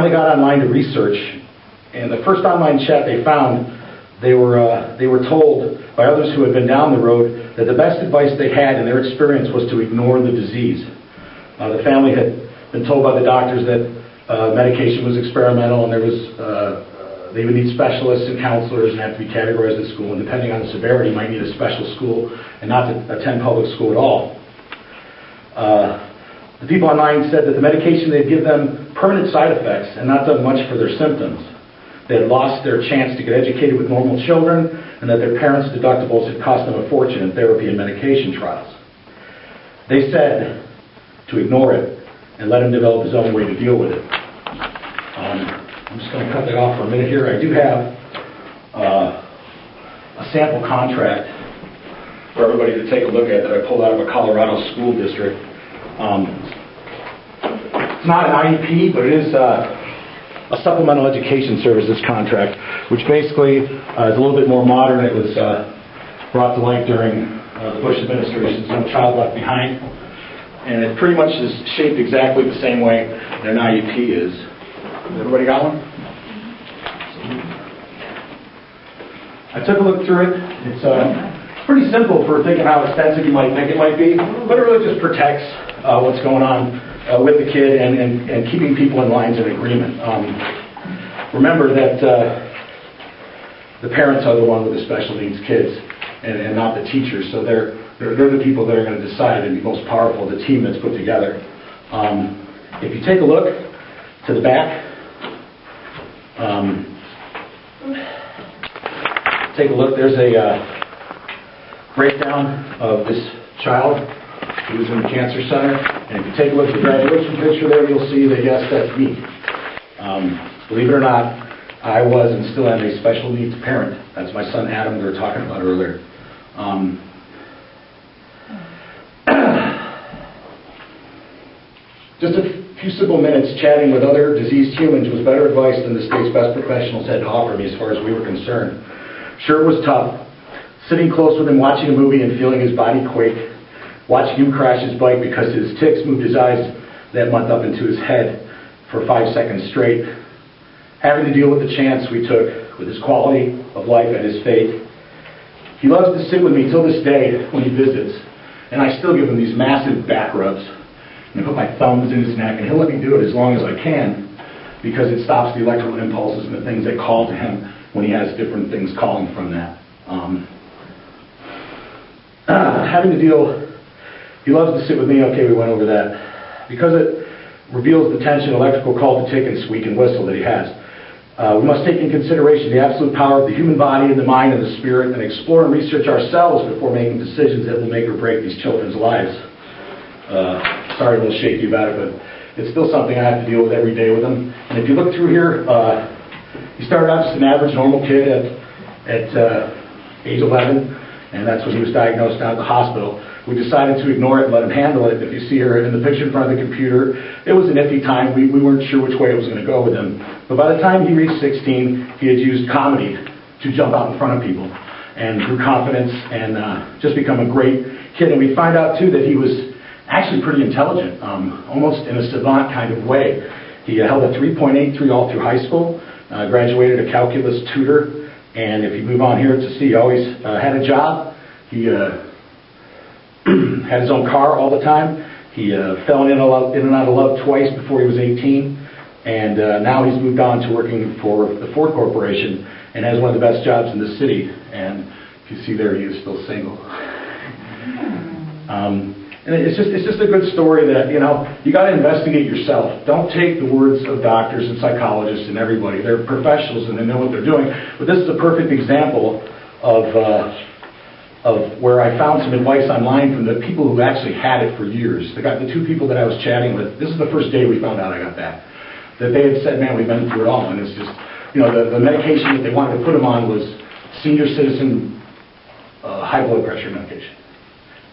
finally got online to research, and the first online chat they found, they were told by others who had been down the road that the best advice they had in their experience was to ignore the disease. The family had been told by the doctors that medication was experimental, and they would need specialists and counselors and have to be categorized at school, and depending on the severity, might need a special school and not to attend public school at all. The people online said that the medication they'd give them permanent side effects and not done much for their symptoms. They had lost their chance to get educated with normal children, and that their parents' deductibles had cost them a fortune in therapy and medication trials. They said to ignore it and let him develop his own way to deal with it. I'm just going to cut that off for a minute here. I do have a sample contract for everybody to take a look at that I pulled out of a Colorado school district. It's not an IEP, but it is a supplemental education services contract, which basically is a little bit more modern. It was brought to light during the Bush administration, No Child Left Behind. And it pretty much is shaped exactly the same way that an IEP is. Everybody got one? I took a look through it. It's pretty simple for thinking how extensive you might think it might be, but it really just protects what's going on with the kid and keeping people in lines of agreement. Remember that the parents are the one with the special needs kids and not the teachers, so they're the people that are going to decide and be most powerful, the team that's put together. If you take a look to the back, take a look, there's a breakdown of this child who was in the cancer center, and if you take a look at the graduation picture there, you'll see that yes, that's me. Believe it or not, I was and still am a special needs parent. That's my son Adam we were talking about earlier. Just a few simple minutes chatting with other diseased humans was better advice than the state's best professionals had to offer me as far as we were concerned. Sure, it was tough. Sitting close with him, watching a movie and feeling his body quake. Watching him crash his bike because his tics moved his eyes that month up into his head for 5 seconds straight. Having to deal with the chance we took with his quality of life and his fate. He loves to sit with me till this day when he visits, and I still give him these massive back rubs. And I put my thumbs in his neck, and he'll let me do it as long as I can because it stops the electrical impulses and the things that call to him when he has different things calling from that. Having to deal, he loves to sit with me, okay, we went over that, because it reveals the tension, electrical call to tick and squeak and whistle that he has. We must take in consideration the absolute power of the human body and the mind and the spirit and explore and research ourselves before making decisions that will make or break these children's lives. Sorry, a little shaky about it, but it's still something I have to deal with every day with him. And if you look through here, he started out just an average normal kid at age 11, and that's when he was diagnosed down at the hospital. We decided to ignore it and let him handle it. If you see her in the picture in front of the computer, it was an iffy time. We weren't sure which way it was going to go with him. But by the time he reached 16, he had used comedy to jump out in front of people and grew confidence and just become a great kid. And we find out, too, that he was actually pretty intelligent, almost in a savant kind of way. He held a 3.83 all through high school, graduated a calculus tutor, and if you move on here to see, he always had a job. He had his own car all the time. He fell in and out of love twice before he was 18, and now he's moved on to working for the Ford Corporation and has one of the best jobs in the city. And if you see there, he is still single. And it's just a good story that, you know, you got to investigate yourself. Don't take the words of doctors and psychologists and everybody. They're professionals and they know what they're doing. But this is a perfect example of where I found some advice online from the people who actually had it for years. The two people that I was chatting with, this is the first day we found out I got that. That they had said, man, we've been through it all. And it's just, you know, the medication that they wanted to put him on was senior citizen high blood pressure medication.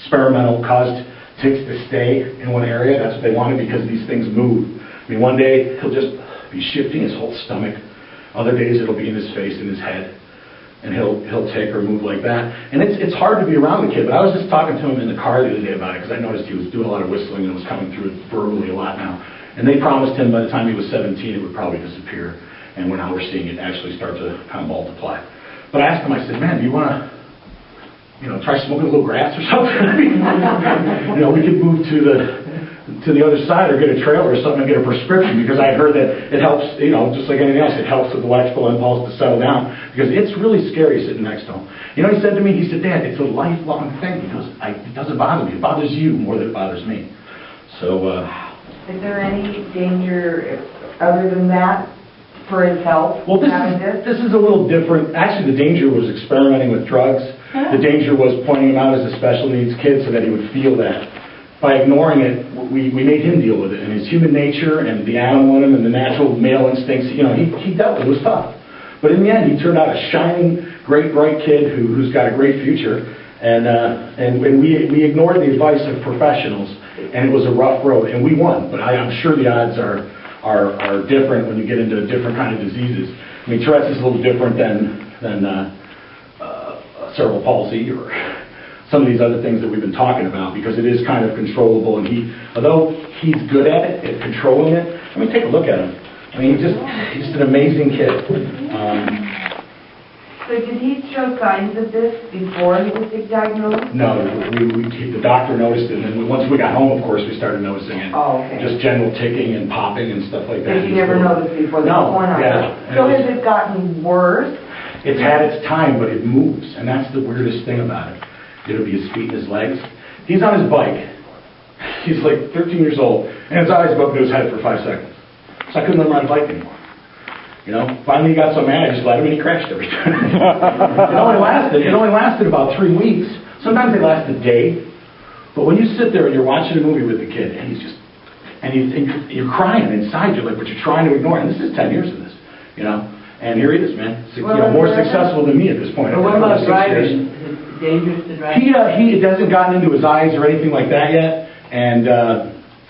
Experimental, caused tics to stay in one area. That's what they wanted because these things move. I mean, one day he'll just be shifting his whole stomach. Other days it'll be in his face, in his head. and he'll tick or move like that. And it's hard to be around the kid, but I was just talking to him in the car the other day about it, because I noticed he was doing a lot of whistling and was coming through it verbally a lot now. And they promised him by the time he was 17 it would probably disappear, and now we're seeing it actually start to kind of multiply. But I asked him, I said, man, do you want to, try smoking a little grass or something? We could move to the other side or get a trailer or something and get a prescription, because I heard that it helps, just like anything else, it helps with electrical impulse to settle down, because it's really scary sitting next to him. He said to me, he said, Dad, it's a lifelong thing. He goes, it doesn't bother me. It bothers you more than it bothers me. So, is there any danger other than that for his health? Well, this is a little different. Actually, the danger was experimenting with drugs. The danger was pointing him out as a special needs kid so that he would feel that. By ignoring it, we made him deal with it. And his human nature and the animal in him and the natural male instincts, he dealt with it. It was tough. But in the end, he turned out a shining, great, bright kid who's got a great future. And we ignored the advice of professionals, and it was a rough road. And we won. But I'm sure the odds are different when you get into different kind of diseases. I mean, Tourette's is a little different than cerebral palsy or some of these other things that we've been talking about, because it is kind of controllable, and although he's good at it, at controlling it, take a look at him. He's just an amazing kid. So did he show signs of this before he was diagnosed? No, the doctor noticed it, and then once we got home, of course, we started noticing it. Oh, okay. Just general ticking and popping and stuff like that. But you never noticed before? No, yeah. So has it gotten worse? It's had its time, but it moves, and that's the weirdest thing about it. It'll be his feet and his legs. He's on his bike. He's like 13 years old, and his eyes go up to his head for 5 seconds. So I couldn't let him ride a bike anymore. Finally he got so mad, I just let him, and he crashed every time. It only lasted about 3 weeks. Sometimes they last a day. But when you sit there and you're watching a movie with the kid, and you're crying inside, you're like, but you're trying to ignore it. And this is 10 years of this, And here he is, man. More successful than me at this point. But what about driving? Is it dangerous to drive? He hasn't gotten into his eyes or anything like that yet. And,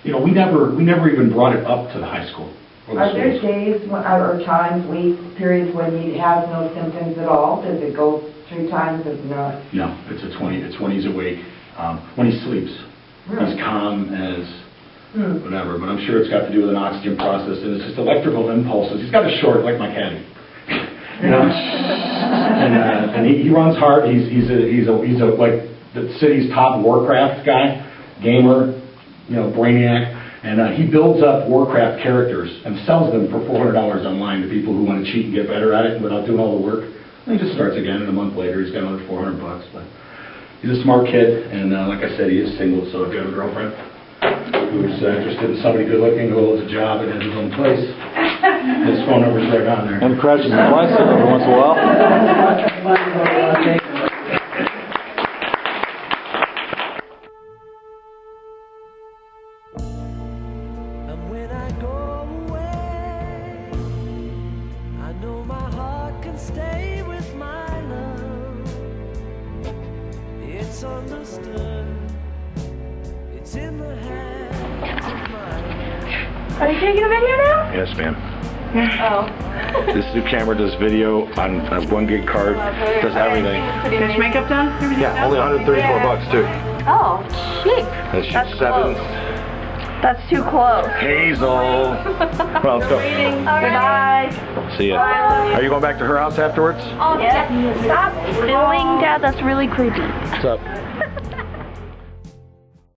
we never even brought it up to the high school. Are there days or times, weeks, periods when he has no symptoms at all? Does it go 3 times of not? No, it's when he's awake. When he sleeps. Really? He's calm as whatever. But I'm sure it's got to do with an oxygen process, and it's just electrical impulses. He's got a short, like my caddy. And he runs hard. He's like the city's top Warcraft guy, gamer, brainiac. And he builds up Warcraft characters and sells them for $400 online to people who want to cheat and get better at it without doing all the work. And he just starts again, and a month later he's got another $400. But he's a smart kid, and like I said, he is single. So if you have a girlfriend who's interested in somebody good looking who holds a job and has his own place, his phone number's right on there. And crashes his bicycle every once in a while. Stay with my love. It's understood. It's in the hands of my. Are you taking a video now? Yes, ma'am. Oh. This new camera does video on a 1 gig card, does everything. Finish makeup done? Yeah, only $134 too. Oh, cheap. That's 7. That's too close. Hazel. Well, let's go. Goodbye. See ya. Are you going back to her house afterwards? Oh, yeah. Stop filming, Dad. That's really creepy. What's up?